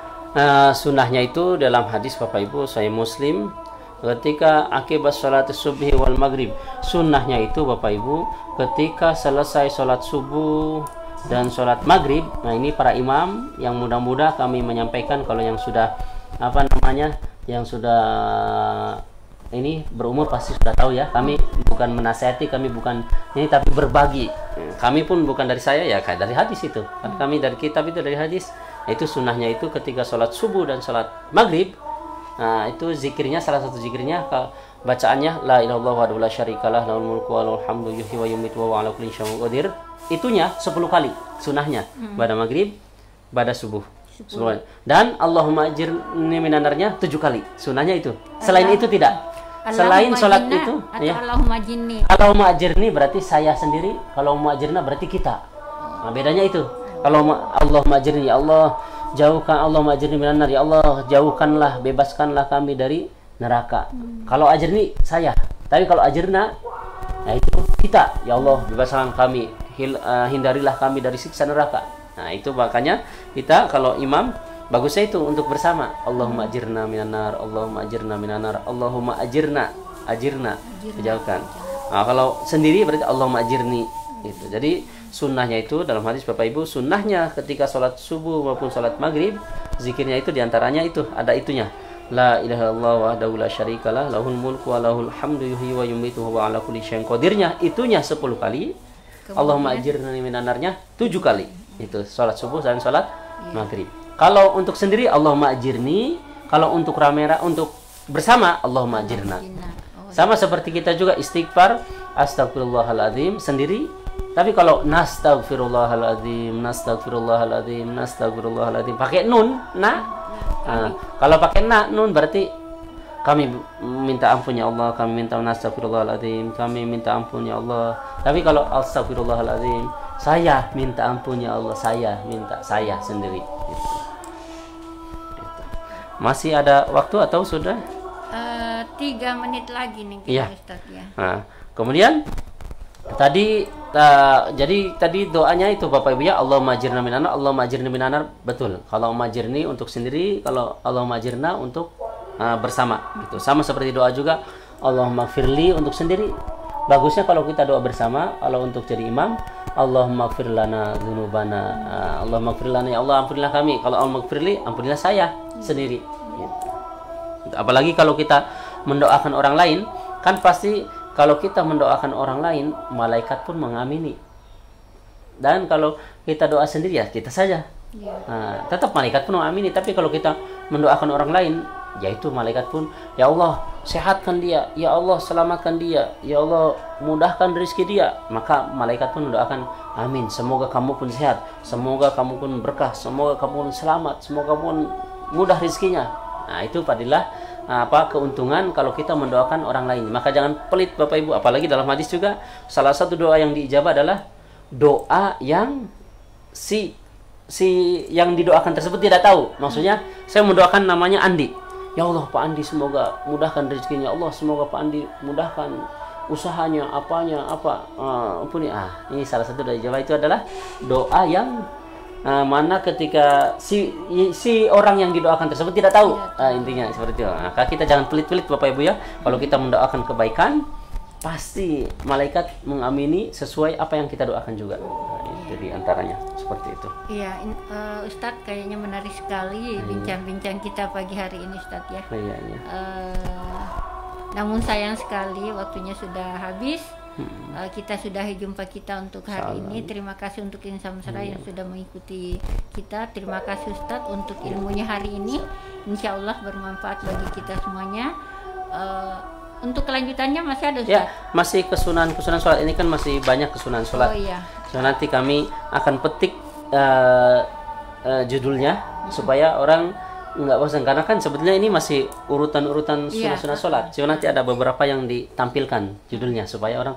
sunnahnya itu dalam hadis Bapak Ibu Sahih Muslim, ketika akibat salat subhi wal maghrib, sunnahnya itu Bapak Ibu ketika selesai salat subuh dan sholat maghrib. Nah ini para imam yang mudah-mudah kami menyampaikan, kalau yang sudah yang sudah ini berumur pasti sudah tahu ya. Kami bukan menasihati, kami bukan ini, tapi berbagi. Kami pun bukan dari saya ya, kayak dari hadis itu. Kan kami dari kitab itu, dari hadis. Itu sunnahnya itu ketika sholat subuh dan sholat maghrib. Nah itu zikirnya, salah satu zikirnya bacaannya la ilaha illallah wahdahu la syarikalah lahul mulku wa lahul hamdu yuhyi wa yumiitu wa huwa ala kulli syai'in qadir. Itunya 10 kali sunnahnya pada maghrib, pada subuh. Dan Allahumma ajirni minan narnya 7 kali. Sunnahnya itu. Selain itu tidak. Selain sholat itu ya. Allahumma ajirni berarti saya sendiri, kalau muajirna berarti kita. Nah, bedanya itu. Kalau Allahumma ajirni, ya Allah jauhkan, Allahumma ajirni minan nar, ya Allah jauhkanlah, bebaskanlah kami dari neraka. Kalau ajirni saya. Tapi kalau ajirna, nah itu kita, ya Allah bebaskan kami, hindarilah kami dari siksa neraka. Nah itu makanya kita kalau imam bagusnya itu untuk bersama. Allahumma ajirna minan nar, Allahumma ajirna minan nar, Allahumma ajirna, jauhkan. Nah, kalau sendiri berarti Allahumma ajirni gitu. Jadi sunnahnya itu dalam hadis Bapak Ibu, sunnahnya ketika sholat subuh maupun sholat maghrib, zikirnya itu diantaranya itu ada itunya. La ilaha illallah wahdahu la syarikalah lahul mulku wa lahul hamdu yuhyi wa yumiitu wa huwa ala kulli syai'in qadirnya itunya 10 kali. Allahumma ajirni minan narnya 7 kali. Itu sholat subuh dan sholat maghrib. Kalau untuk sendiri Allahumma ajirni, kalau untuk untuk bersama Allahumma ajirna. Sama seperti kita juga istighfar astagfirullahaladzim sendiri. Tapi kalau nastaghfirullahaladzim pakai nun, kalau pakai nun berarti kami minta ampun ya Allah, kami minta nastaghfirullahaladzim, kami minta ampun ya Allah. Tapi kalau astagfirullahaladzim, saya minta ampun ya Allah, saya minta saya sendiri. Gitu. Masih ada waktu atau sudah? 3 menit lagi nih ya. Ustaz ya. Nah, kemudian tadi jadi tadi doanya itu Bapak Ibu ya, Allahumma ajirna minan nar, Allahumma ajirni minan nar, betul. Kalau majirni untuk sendiri, kalau Allahumma ajirna untuk bersama gitu. Sama seperti doa juga Allahumma firli untuk sendiri. Bagusnya kalau kita doa bersama. Kalau untuk jadi imam, Allahumma gfir lana dzunubana, Allahumma gfir lana, ya Allah ampunilah kami. Kalau Allahumma gfirli, ampunilah saya sendiri gitu. Apalagi kalau kita mendoakan orang lain, kan pasti kalau kita mendoakan orang lain, malaikat pun mengamini. Dan kalau kita doa sendiri ya kita saja. Nah, tetap malaikat pun mengamini. Tapi kalau kita mendoakan orang lain, yaitu malaikat pun, ya Allah sehatkan dia, ya Allah selamatkan dia, ya Allah mudahkan rezeki dia. Maka malaikat pun mendoakan, amin, semoga kamu pun sehat, semoga kamu pun berkah, semoga kamu pun selamat, semoga pun mudah rezekinya. Nah itu padilah keuntungan kalau kita mendoakan orang lain. Maka jangan pelit Bapak Ibu. Apalagi dalam hadis juga salah satu doa yang diijabah adalah doa yang si yang didoakan tersebut tidak tahu. Maksudnya saya mendoakan namanya Andi, ya Allah Pak Andi semoga mudahkan rezekinya, Allah semoga Pak Andi mudahkan usahanya, ini salah satu dari Jawa. Itu adalah doa yang mana ketika si orang yang didoakan tersebut tidak tahu. Intinya seperti itu. Maka kita jangan pelit-pelit Bapak Ibu ya. Kalau kita mendoakan kebaikan, pasti malaikat mengamini sesuai apa yang kita doakan juga. Itu diantaranya seperti itu. Iya, Ustadz kayaknya menarik sekali bincang-bincang kita pagi hari ini Ustadz ya. Iya. Namun sayang sekali waktunya sudah habis. Kita sudahi jumpa kita untuk hari ini. Terima kasih untuk Insan Mesra yang sudah mengikuti kita. Terima kasih Ustadz untuk ilmunya hari ini. Insya Allah bermanfaat bagi kita semuanya. Untuk kelanjutannya masih ada Ustadz? Ya, masih kesunahan sholat ini kan masih banyak kesunahan sholat. Oh iya. So, nanti kami akan petik judulnya supaya orang nggak bosan, karena kan sebetulnya ini masih urutan-urutan sunah-sunah sholat. So, nanti ada beberapa yang ditampilkan judulnya supaya orang,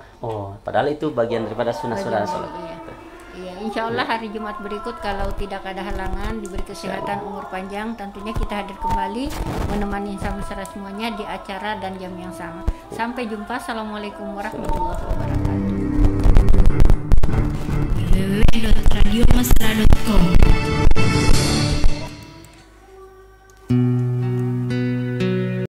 padahal itu bagian daripada sunah-sunah sholat. Iya, insya Allah hari Jumat berikut kalau tidak ada halangan, diberi kesehatan, umur panjang, tentunya kita hadir kembali menemani Insan Mesra semuanya di acara dan jam yang sama. Sampai jumpa. Assalamualaikum warahmatullahi wabarakatuh. www.radiomesra.com